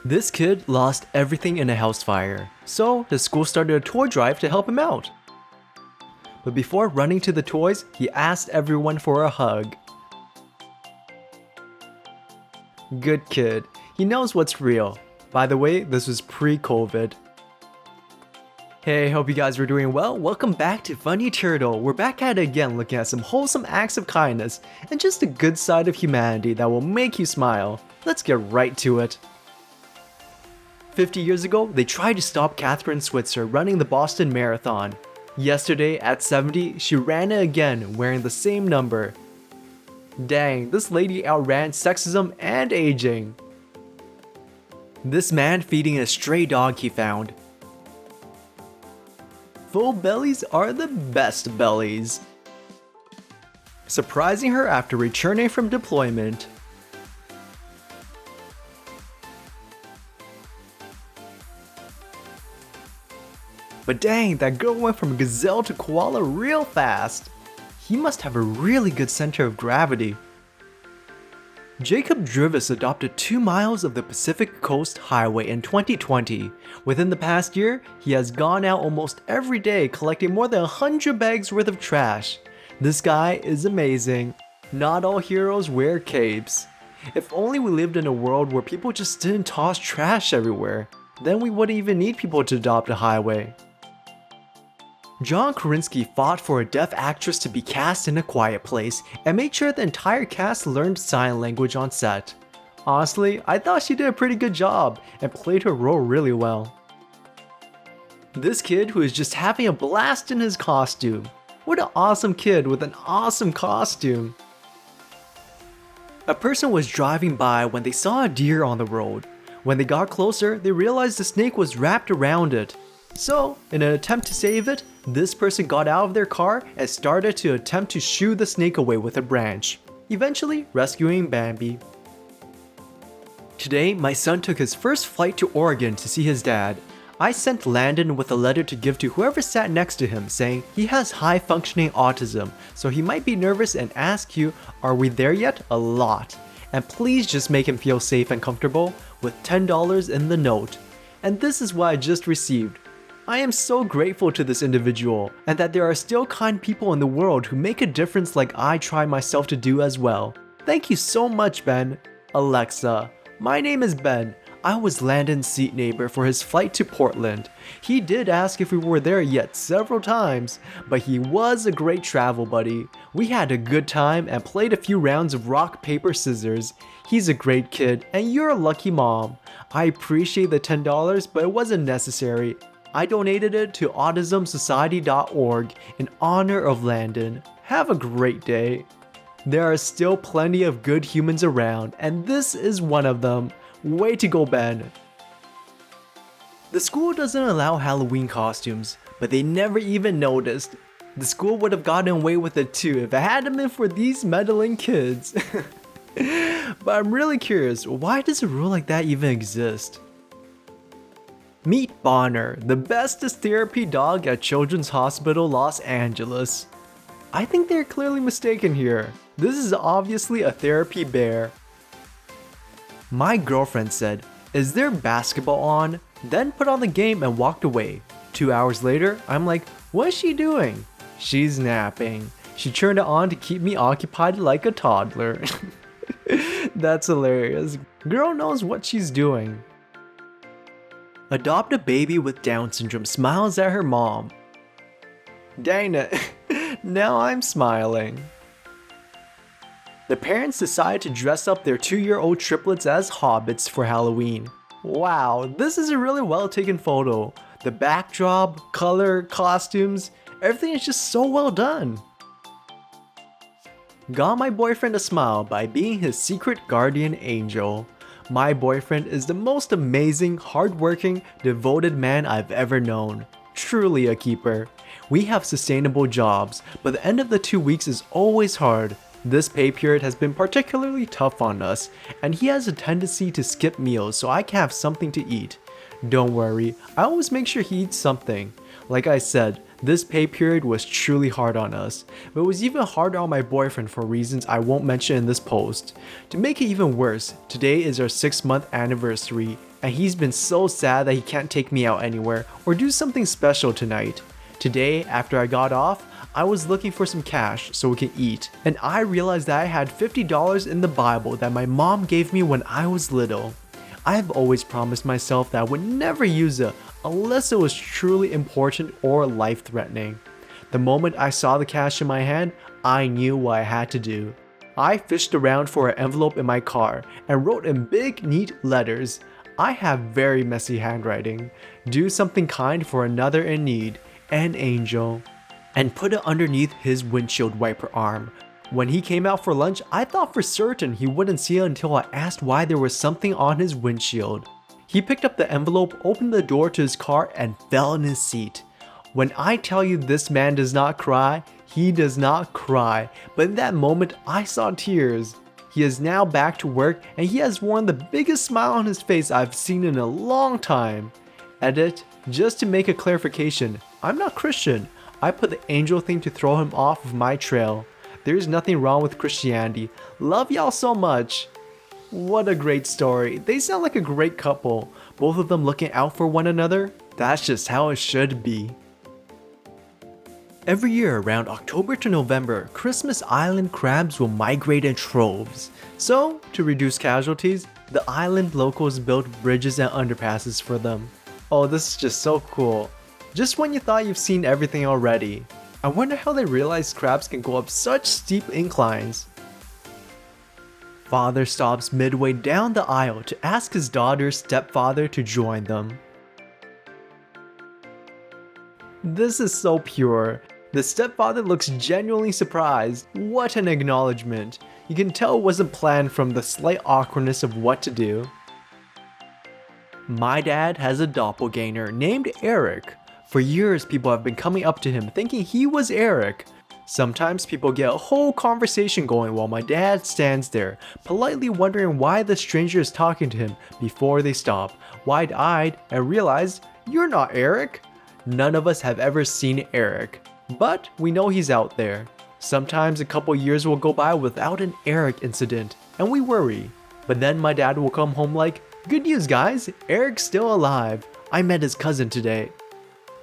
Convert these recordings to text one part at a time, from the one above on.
This kid lost everything in a house fire, so the school started a toy drive to help him out. But before running to the toys, he asked everyone for a hug. Good kid, he knows what's real. By the way, this was pre-COVID. Hey, hope you guys were doing well. Welcome back to Funny Turtle. We're back at it again looking at some wholesome acts of kindness and just a good side of humanity that will make you smile. Let's get right to it. 50 years ago, they tried to stop Catherine Switzer running the Boston Marathon. Yesterday, at 70, she ran it again, wearing the same number. Dang, this lady outran sexism and aging. This man feeding a stray dog he found. Full bellies are the best bellies. Surprising her after returning from deployment. But dang, that girl went from gazelle to koala real fast. He must have a really good center of gravity. Jacob Drivas adopted 2 miles of the Pacific Coast Highway in 2020. Within the past year, he has gone out almost every day collecting more than 100 bags worth of trash. This guy is amazing. Not all heroes wear capes. If only we lived in a world where people just didn't toss trash everywhere, then we wouldn't even need people to adopt a highway. John Krasinski fought for a deaf actress to be cast in A Quiet Place and made sure the entire cast learned sign language on set. Honestly, I thought she did a pretty good job and played her role really well. This kid who is just having a blast in his costume. What an awesome kid with an awesome costume. A person was driving by when they saw a deer on the road. When they got closer, they realized the snake was wrapped around it. So, in an attempt to save it, this person got out of their car and started to attempt to shoo the snake away with a branch, eventually rescuing Bambi. Today, my son took his first flight to Oregon to see his dad. I sent Landon with a letter to give to whoever sat next to him saying he has high-functioning autism, so he might be nervous and ask you, "Are we there yet?" a lot. And please just make him feel safe and comfortable with $10 in the note. And this is what I just received. I am so grateful to this individual, and that there are still kind people in the world who make a difference like I try myself to do as well. Thank you so much, Ben. Alexa, my name is Ben. I was Landon's seat neighbor for his flight to Portland. He did ask if we were there yet several times, but he was a great travel buddy. We had a good time and played a few rounds of rock, paper, scissors. He's a great kid, and you're a lucky mom. I appreciate the $10, but it wasn't necessary. I donated it to autismsociety.org in honor of Landon. Have a great day. There are still plenty of good humans around, and this is one of them. Way to go, Ben. The school doesn't allow Halloween costumes, but they never even noticed. The school would have gotten away with it too if it hadn't been for these meddling kids. But I'm really curious, why does a rule like that even exist? Meet Bonner, the bestest therapy dog at Children's Hospital Los Angeles. I think they're clearly mistaken here. This is obviously a therapy bear. My girlfriend said, "Is there basketball on?" Then put on the game and walked away. 2 hours later, I'm like, "What is she doing?" "She's napping." She turned it on to keep me occupied like a toddler. That's hilarious. Girl knows what she's doing. Adopt a baby with Down syndrome smiles at her mom. Dang it, now I'm smiling. The parents decide to dress up their 2-year-old triplets as hobbits for Halloween. Wow, this is a really well taken photo. The backdrop, color, costumes, everything is just so well done. Got my boyfriend a smile by being his secret guardian angel. My boyfriend is the most amazing, hardworking, devoted man I've ever known. Truly a keeper. We have sustainable jobs, but the end of the 2 weeks is always hard. This pay period has been particularly tough on us, and he has a tendency to skip meals so I can have something to eat. Don't worry, I always make sure he eats something. Like I said, this pay period was truly hard on us, but it was even harder on my boyfriend for reasons I won't mention in this post. To make it even worse, today is our 6-month anniversary. and he's been so sad that he can't take me out anywhere or do something special tonight. Today, after I got off, I was looking for some cash so we can eat, and I realized that I had $50 in the Bible that my mom gave me when I was little. I have always promised myself that I would never use it unless it was truly important or life-threatening. The moment I saw the cash in my hand, I knew what I had to do. I fished around for an envelope in my car and wrote in big, neat letters, "I have very messy handwriting. Do something kind for another in need, an angel," and put it underneath his windshield wiper arm. When he came out for lunch, I thought for certain he wouldn't see it until I asked why there was something on his windshield. He picked up the envelope, opened the door to his car, and fell in his seat. When I tell you this man does not cry, he does not cry, but in that moment I saw tears. He is now back to work and he has worn the biggest smile on his face I've seen in a long time. Edit, just to make a clarification, I'm not Christian. I put the angel thing to throw him off of my trail. There's nothing wrong with Christianity. Love y'all so much. What a great story. They sound like a great couple. Both of them looking out for one another. That's just how it should be. Every year around October to November, Christmas Island crabs will migrate in troves. So, to reduce casualties, the island locals built bridges and underpasses for them. Oh, this is just so cool. Just when you thought you've seen everything already. I wonder how they realized crabs can go up such steep inclines. Father stops midway down the aisle to ask his daughter's stepfather to join them. This is so pure. The stepfather looks genuinely surprised. What an acknowledgement. You can tell it wasn't planned from the slight awkwardness of what to do. My dad has a doppelganger named Eric. For years, people have been coming up to him thinking he was Eric. Sometimes people get a whole conversation going while my dad stands there, politely wondering why the stranger is talking to him before they stop, wide-eyed, and realize, "You're not Eric." None of us have ever seen Eric, but we know he's out there. Sometimes a couple years will go by without an Eric incident, and we worry. But then my dad will come home like, "Good news guys, Eric's still alive. I met his cousin today."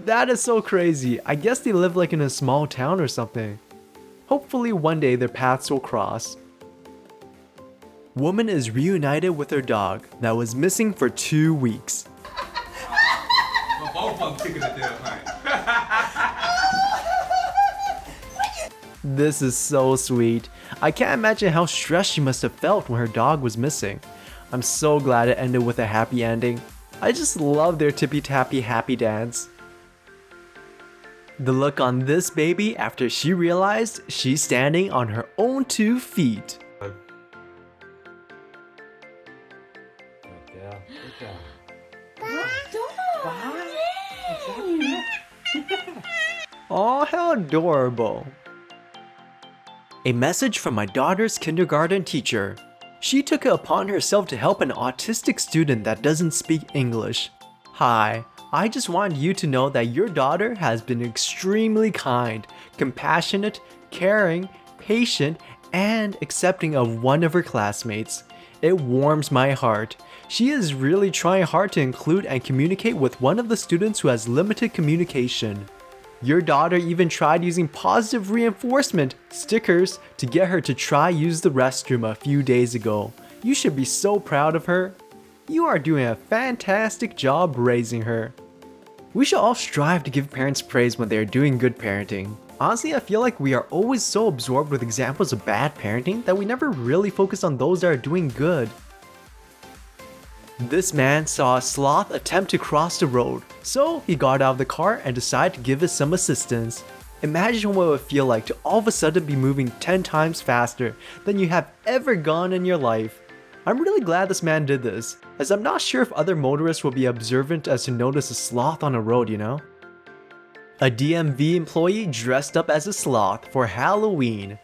That is so crazy. I guess they live like in a small town or something. Hopefully one day their paths will cross. Woman is reunited with her dog that was missing for 2 weeks. This is so sweet. I can't imagine how stressed she must have felt when her dog was missing. I'm so glad it ended with a happy ending. I just love their tippy-tappy happy dance. The look on this baby after she realized she's standing on her own 2 feet. Aw, how adorable. A message from my daughter's kindergarten teacher. She took it upon herself to help an autistic student that doesn't speak English. Hi, I just want you to know that your daughter has been extremely kind, compassionate, caring, patient, and accepting of one of her classmates. It warms my heart. She is really trying hard to include and communicate with one of the students who has limited communication. Your daughter even tried using positive reinforcement stickers to get her to try use the restroom a few days ago. You should be so proud of her. You are doing a fantastic job raising her. We should all strive to give parents praise when they are doing good parenting. Honestly, I feel like we are always so absorbed with examples of bad parenting that we never really focus on those that are doing good. This man saw a sloth attempt to cross the road, so he got out of the car and decided to give it some assistance. Imagine what it would feel like to all of a sudden be moving 10 times faster than you have ever gone in your life. I'm really glad this man did this, as I'm not sure if other motorists will be observant as to notice a sloth on a road, you know? A DMV employee dressed up as a sloth for Halloween.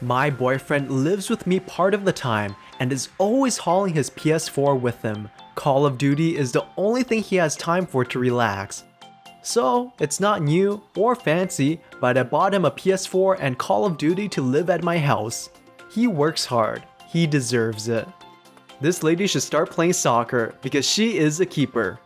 My boyfriend lives with me part of the time and is always hauling his PS4 with him. Call of Duty is the only thing he has time for to relax. So, it's not new or fancy, but I bought him a PS4 and Call of Duty to live at my house. He works hard. He deserves it. This lady should start playing soccer because she is a keeper.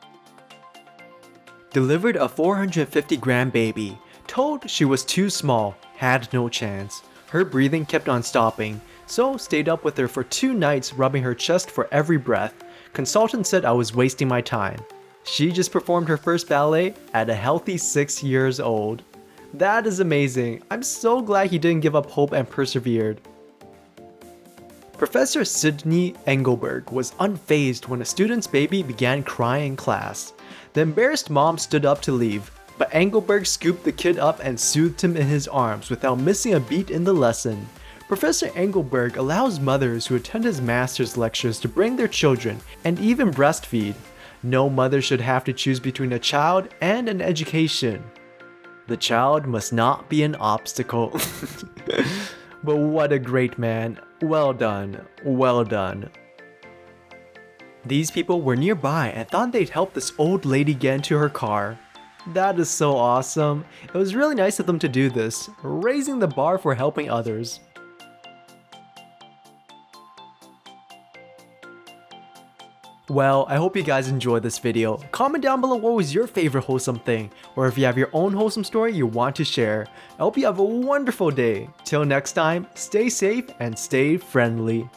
Delivered a 450-gram baby. Told she was too small, had no chance. Her breathing kept on stopping, so stayed up with her for 2 nights rubbing her chest for every breath. Consultant said I was wasting my time. She just performed her first ballet at a healthy 6 years old. That is amazing. I'm so glad he didn't give up hope and persevered. Professor Sidney Engelberg was unfazed when a student's baby began crying in class. The embarrassed mom stood up to leave, but Engelberg scooped the kid up and soothed him in his arms without missing a beat in the lesson. Professor Engelberg allows mothers who attend his master's lectures to bring their children and even breastfeed. No mother should have to choose between a child and an education. The child must not be an obstacle. But what a great man. Well done. Well done. These people were nearby and thought they'd help this old lady get into her car. That is so awesome. It was really nice of them to do this, raising the bar for helping others. Well, I hope you guys enjoyed this video. Comment down below what was your favorite wholesome thing, or if you have your own wholesome story you want to share. I hope you have a wonderful day. Till next time, stay safe and stay friendly.